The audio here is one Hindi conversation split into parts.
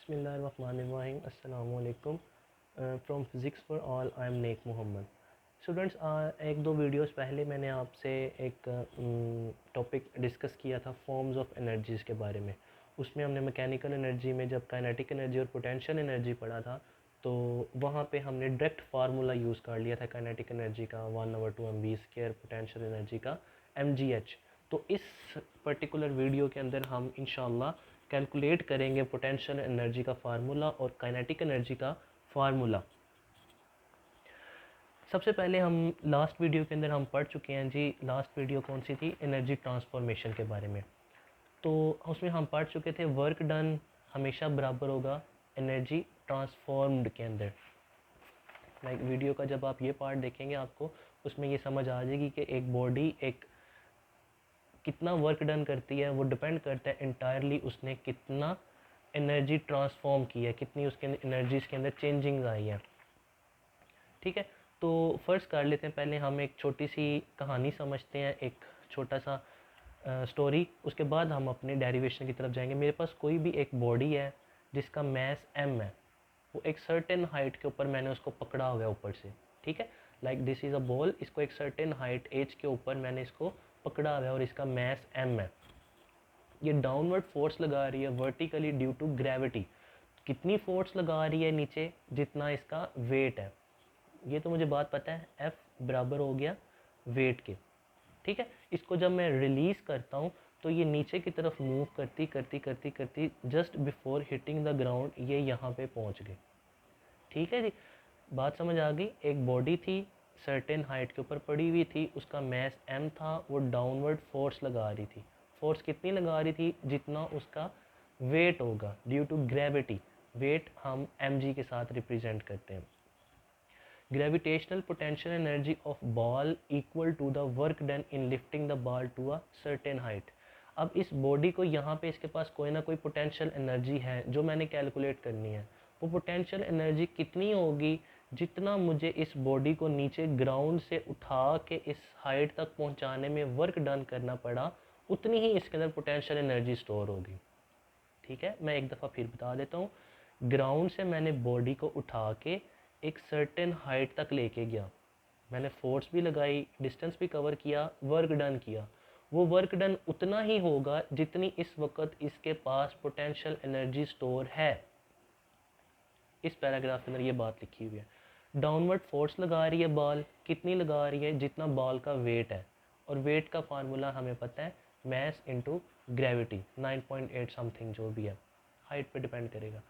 बिस्मिल्लाहिर्रहमानिर्रहीम अस्सलाम वालेकुम। From physics for all I am Nek Mohammad. Students, एक दो वीडियोस पहले मैंने आपसे एक टॉपिक डिस्कस किया था फॉर्म्स ऑफ एनर्जीज़ के बारे में। उसमें हमने मैकेनिकल एनर्जी में जब काइनेटिक एनर्जी और पोटेंशियल एनर्जी पढ़ा था, तो वहाँ पे हमने डायरेक्ट फार्मूला यूज़ कर लिया था काइनेटिक एनर्जी का 1/2 mv², पोटेंशियल एनर्जी का mgh। तो इस पर्टिकुलर वीडियो के अंदर हम इंशाल्लाह कैलकुलेट करेंगे पोटेंशियल एनर्जी का फार्मूला और काइनेटिक एनर्जी का फार्मूला। सबसे पहले हम लास्ट वीडियो के अंदर हम पढ़ चुके हैं जी। लास्ट वीडियो कौन सी थी? एनर्जी ट्रांसफॉर्मेशन के बारे में। तो उसमें हम पढ़ चुके थे वर्क डन हमेशा बराबर होगा एनर्जी ट्रांसफॉर्म्ड के अंदर। लाइक वीडियो का जब आप ये पार्ट देखेंगे आपको उसमें ये समझ आ जाएगी कि एक बॉडी एक कितना वर्क डन करती है, वो डिपेंड करता है इंटायरली उसने कितना एनर्जी ट्रांसफॉर्म की है, कितनी उसके एनर्जीज़ के अंदर चेंजिंग आई है। ठीक है, तो फर्स्ट कर लेते हैं। पहले हम एक छोटी सी कहानी समझते हैं, एक छोटा सा स्टोरी। उसके बाद हम अपने डेरिवेशन की तरफ जाएंगे। मेरे पास कोई भी एक बॉडी है जिसका मैस m है। वो एक सर्टेन हाइट के ऊपर मैंने उसको पकड़ा हुआ है ऊपर से। ठीक है, like this is a ball. इसको एक सर्टेन हाइट एज के ऊपर मैंने इसको पकड़ा हुआ है और इसका मैस m है। ये डाउनवर्ड फोर्स लगा रही है वर्टिकली ड्यू टू ग्रेविटी। कितनी फोर्स लगा रही है नीचे? जितना इसका वेट है। ये तो मुझे बात पता है, F बराबर हो गया वेट के। ठीक है, इसको जब मैं रिलीज़ करता हूँ तो ये नीचे की तरफ मूव करती करती करती करती just before hitting the ground ये यहाँ पे पहुँच गई। ठीक है जी, बात समझ आ गई। एक बॉडी थी, सर्टेन हाइट के ऊपर पड़ी हुई थी, उसका मैस m था, वो डाउनवर्ड फोर्स लगा रही थी। फोर्स कितनी लगा रही थी? जितना उसका वेट होगा ड्यू टू ग्रेविटी। वेट हम mg के साथ रिप्रेजेंट करते हैं। Gravitational potential energy of ball equal to the work done in lifting the ball to a certain height. अब इस बॉडी को यहाँ पे इसके पास कोई ना कोई पोटेंशियल एनर्जी है जो मैंने कैलकुलेट करनी है। वो पोटेंशियल एनर्जी कितनी होगी? जितना मुझे इस बॉडी को नीचे ग्राउंड से उठा के इस हाइट तक पहुँचाने में वर्क डन करना पड़ा, उतनी ही इसके अंदर पोटेंशियल एनर्जी स्टोर होगी। ठीक है, मैं एक दफ़ा फिर बता देता हूँ। ग्राउंड से मैंने बॉडी को उठा के एक सर्टेन हाइट तक लेके गया, मैंने फोर्स भी लगाई, डिस्टेंस भी कवर किया, वर्क डन किया। वो वर्क डन उतना ही होगा जितनी इस वक्त इसके पास पोटेंशियल एनर्जी स्टोर है। इस पैराग्राफ के अंदर ये बात लिखी हुई है। डाउनवर्ड फोर्स लगा रही है बॉल, कितनी लगा रही है? जितना बॉल का वेट है। और वेट का फार्मूला हमें पता है, मैस इनटू ग्रेविटी 9.8 समथिंग जो भी है, हाइट पे डिपेंड करेगा।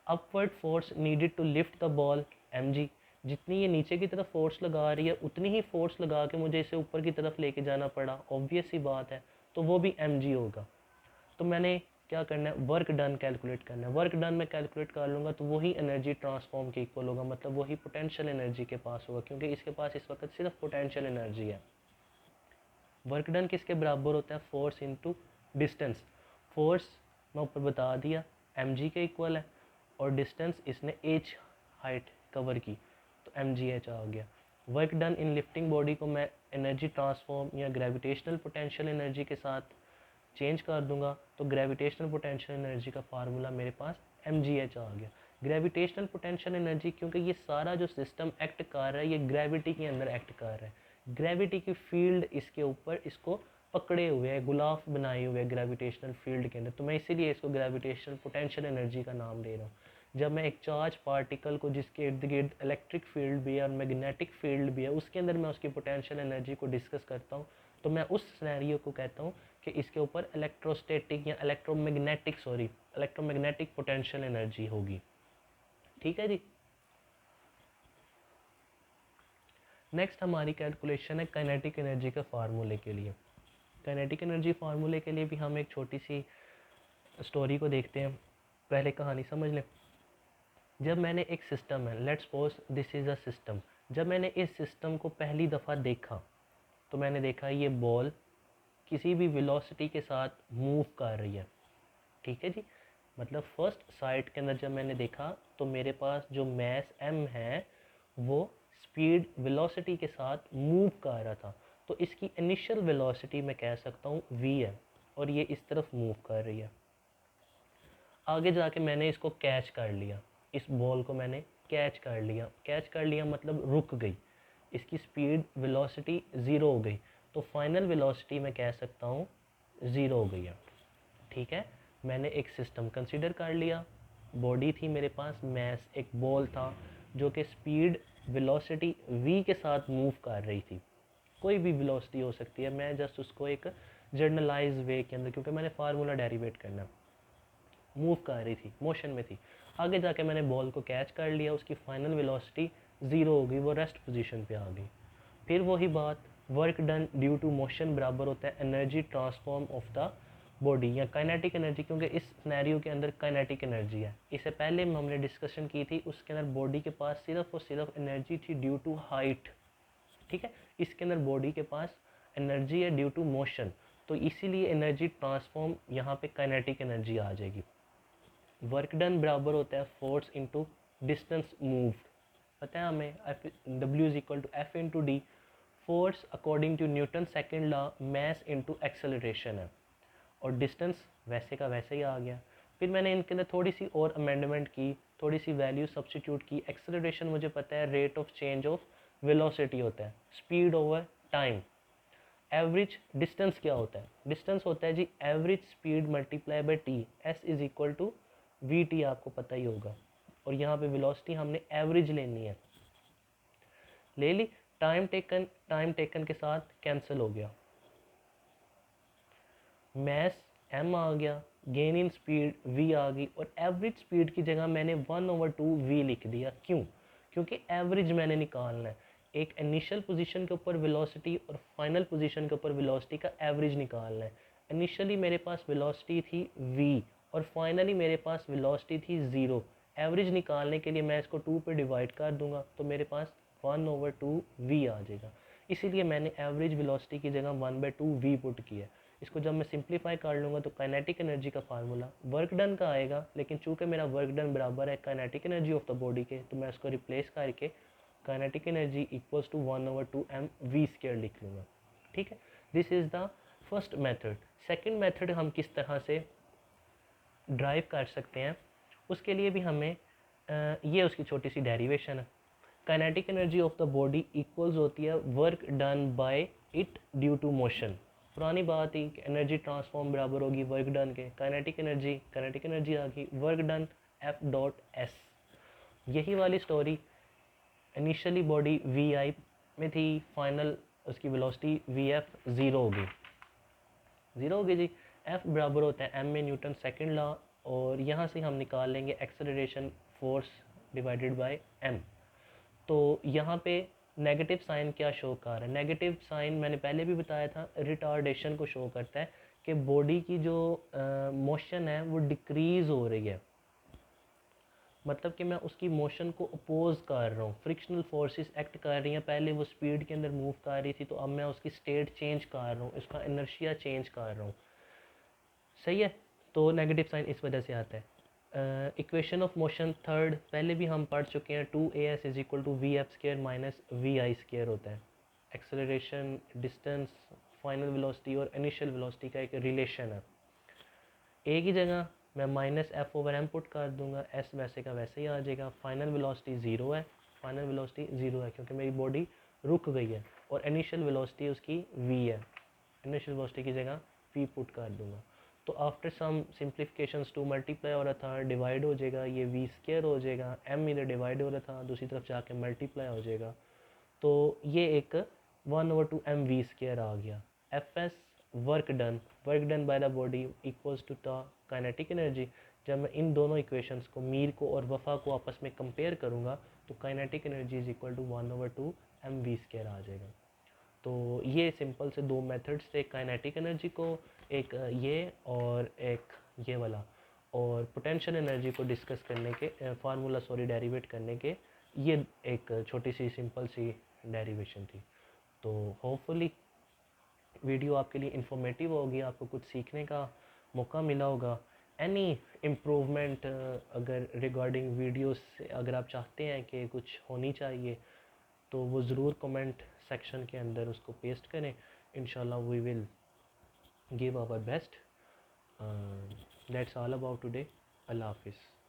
Upward force needed to lift the ball mg। जितनी ये नीचे की तरफ फोर्स लगा रही है उतनी ही फोर्स लगा के मुझे इसे ऊपर की तरफ लेके जाना पड़ा, ऑब्वियस सी बात है, तो वो भी mg होगा। तो मैंने क्या करना है? वर्क डन कैलकुलेट करना है। वर्क डन मैं कैलकुलेट कर लूँगा तो वही एनर्जी ट्रांसफॉर्म के इक्वल होगा, मतलब वही पोटेंशियल एनर्जी के पास होगा, क्योंकि इसके पास इस वक्त सिर्फ पोटेंशियल एनर्जी है। वर्क डन किसके बराबर होता है? Force into distance. फोर्स मैं ऊपर बता दिया mg के इक्वल है, और डिस्टेंस इसने h हाइट कवर की तो mgh आ गया। Work done in lifting body को मैं एनर्जी ट्रांसफॉर्म या ग्रेविटेशनल पोटेंशियल एनर्जी के साथ चेंज कर दूंगा, तो ग्रेविटेशनल पोटेंशियल एनर्जी का फार्मूला मेरे पास mgh आ गया। ग्रेविटेशनल पोटेंशियल एनर्जी, क्योंकि ये सारा जो सिस्टम एक्ट कर रहा है ये ग्रेविटी के अंदर एक्ट कर रहा है। ग्रेविटी की फील्ड इसके ऊपर इसको पकड़े हुए है, गुलाफ बनाए हुए है ग्रेविटेशनल फील्ड के अंदर, तो मैं इसीलिए इसको ग्रेविटेशनल पोटेंशियल एनर्जी का नाम दे रहा हूँ। जब मैं एक चार्ज पार्टिकल को जिसके इर्द गिर्द इलेक्ट्रिक फील्ड भी है और मैग्नेटिक फील्ड भी है, उसके अंदर मैं उसकी पोटेंशियल एनर्जी को डिस्कस करता हूँ, तो मैं उस सिनेरियो को कहता हूँ कि इसके ऊपर इलेक्ट्रोस्टैटिक या इलेक्ट्रोमैग्नेटिक पोटेंशियल एनर्जी होगी। ठीक है जी। नेक्स्ट हमारी कैलकुलेशन है काइनेटिक एनर्जी के फार्मूले के लिए। काइनेटिक एनर्जी फार्मूले के लिए भी हम एक छोटी सी स्टोरी को देखते हैं। पहले कहानी समझ लें। जब मैंने एक सिस्टम है, let's suppose this is a system, जब मैंने इस सिस्टम को पहली दफ़ा देखा तो मैंने देखा ये बॉल किसी भी वेलोसिटी के साथ मूव कर रही है। ठीक है जी, मतलब फर्स्ट साइट के अंदर जब मैंने देखा तो मेरे पास जो मैस m है वो स्पीड वेलोसिटी के साथ मूव कर रहा था, तो इसकी इनिशियल वेलोसिटी मैं कह सकता हूँ v है, और ये इस तरफ मूव कर रही है। आगे जाके मैंने इसको कैच कर लिया, इस बॉल को मैंने कैच कर लिया। कैच कर लिया मतलब रुक गई, इसकी स्पीड वेलोसिटी ज़ीरो हो गई, तो फाइनल वेलोसिटी मैं कह सकता हूँ ज़ीरो हो गई है। ठीक है, मैंने एक सिस्टम कंसीडर कर लिया, बॉडी थी मेरे पास, मैस एक बॉल था जो कि स्पीड वेलोसिटी v के साथ मूव कर रही थी। कोई भी वेलोसिटी हो सकती है, मैं जस्ट उसको एक जर्नलाइज वे के अंदर, क्योंकि मैंने फार्मूला डेरिवेट करना, मूव कर रही थी, मोशन में थी। आगे जाके मैंने बॉल को कैच कर लिया, उसकी फाइनल वेलोसिटी ज़ीरो हो गई, वो रेस्ट पोजीशन पे आ गई। फिर वही बात, work done due to motion बराबर होता है energy transform of the body या काइनेटिक एनर्जी, क्योंकि इस सिनेरियो के अंदर काइनेटिक एनर्जी है। इससे पहले हमने डिस्कशन की थी, उसके अंदर बॉडी के पास सिर्फ और सिर्फ एनर्जी थी ड्यू टू हाइट। ठीक है, इसके अंदर बॉडी के पास एनर्जी है ड्यू टू मोशन, तो इसीलिए एनर्जी ट्रांसफॉर्म यहाँ पे काइनेटिक एनर्जी आ जाएगी। वर्क डन बराबर होता है फोर्स इनटू डिस्टेंस मूव्ड, पता है हमें, W is equal to F into D. Force according to Newton second law mass into acceleration है, और डिस्टेंस वैसे का वैसे ही आ गया। फिर मैंने इनके अंदर थोड़ी सी और अमेंडमेंट की, थोड़ी सी वैल्यू सब्स्टिट्यूट की। एक्सेलरेशन मुझे पता है rate of change of velocity होता है, speed over time. Average distance क्या होता है, डिस्टेंस होता है जी average speed multiply by t, s is equal to v t, आपको पता ही होगा। और यहाँ पे वेलोसिटी हमने एवरेज लेनी है, ले ली। टाइम टेकन के साथ कैंसिल हो गया, मैस m आ गया, गेन इन स्पीड v आ गई, और एवरेज स्पीड की जगह मैंने 1/2v लिख दिया। क्यों? क्योंकि एवरेज मैंने निकालना है, एक इनिशियल पोजीशन के ऊपर वेलोसिटी और फाइनल पोजीशन के ऊपर वेलोसिटी का एवरेज निकालना है। इनिशियली मेरे पास वेलोसिटी थी v और फाइनली मेरे पास वेलोसिटी थी 0। एवरेज निकालने के लिए मैं इसको 2 पे डिवाइड कर दूंगा, तो मेरे पास 1/2v आ जाएगा। इसीलिए मैंने एवरेज वेलोसिटी की जगह 1/2v पुट किया। इसको जब मैं सिंप्लीफाई कर लूँगा तो काइनेटिक एनर्जी का फार्मूला वर्क डन का आएगा, लेकिन चूंकि मेरा वर्क डन बराबर है kinetic energy of the body के, तो मैं इसको रिप्लेस करके kinetic energy equals to 1/2mv² लिख लूँगा। ठीक है, this is the first method. Second method हम किस तरह से ड्राइव कर सकते हैं, उसके लिए भी हमें ये उसकी छोटी सी डेरिवेशन है। Kinetic energy of the body equals होती है work done by it due to motion. पुरानी बात ही, एनर्जी ट्रांसफॉर्म बराबर होगी वर्क डन के, काइनेटिक एनर्जी आ गई वर्क डन F.S। यही वाली स्टोरी, इनिशियली बॉडी VI में थी, फाइनल उसकी वेलोसिटी VF ज़ीरो हो गई जी। F बराबर होता है m में न्यूटन सेकेंड लॉ, और यहाँ से हम निकाल लेंगे acceleration force divided by m। तो यहाँ पे नेगेटिव साइन क्या शो कर रहा है, नेगेटिव साइन मैंने पहले भी बताया था, रिटार्डेशन को शो करता है कि बॉडी की जो मोशन है वो डिक्रीज़ हो रही है, मतलब कि मैं उसकी मोशन को अपोज कर रहा हूँ, फ्रिक्शनल फोर्सेस एक्ट कर रही हैं। पहले वो स्पीड के अंदर मूव कर रही थी, तो अब मैं उसकी स्टेट चेंज कर रहा हूँ, इसका इनर्शिया चेंज कर रहा हूँ। सही है, तो नेगेटिव साइन इस वजह से आता है। इक्वेशन ऑफ मोशन थर्ड पहले भी हम पढ़ चुके हैं, 2as is equal to v(f)² minus vi² होता है। एक्सेलरेशन, डिस्टेंस, फाइनल वेलोसिटी और इनिशियल वेलोसिटी का एक रिलेशन है। a की जगह मैं माइनस F/m पुट कर दूंगा, s वैसे का वैसे ही आ जाएगा। फाइनल वेलोसिटी ज़ीरो है, क्योंकि मेरी बॉडी रुक गई है, और इनिशियल वेलोसिटी उसकी v है, इनिशियल वेलोसिटी की जगह v पुट कर दूंगा। तो आफ्टर सम सिंप्लीफिकेशंस 2 मल्टीप्लाई हो रहा था, डिवाइड हो जाएगा, ये v² हो जाएगा, m इधर डिवाइड हो रहा था, दूसरी तरफ जाके मल्टीप्लाई हो जाएगा, तो ये एक 1/2mv² आ गया। Fs work done by the body equals to the kinetic energy. जब मैं इन दोनों इक्वेशंस को, मीर को और वफा को आपस में कंपेयर करूँगा, तो kinetic energy is equal to 1/2mv² आ जाएगा। तो ये सिंपल से दो मेथड्स थे काइनेटिक एनर्जी को, एक ये और एक ये वाला, और पोटेंशियल एनर्जी को डिस्कस करने के फार्मूला डेरिवेट करने के, ये एक छोटी सी सिंपल सी डेरिवेशन थी। तो होपफुली वीडियो आपके लिए इंफॉर्मेटिव होगी, आपको कुछ सीखने का मौका मिला होगा। एनी इम्प्रूवमेंट अगर रिगार्डिंग वीडियोस से अगर आप चाहते हैं कि कुछ होनी चाहिए, तो वो ज़रूर कमेंट सेक्शन के अंदर उसको पेस्ट करें। इंशाल्लाह we will give our best. That's all about today. अल्लाह हाफिज़।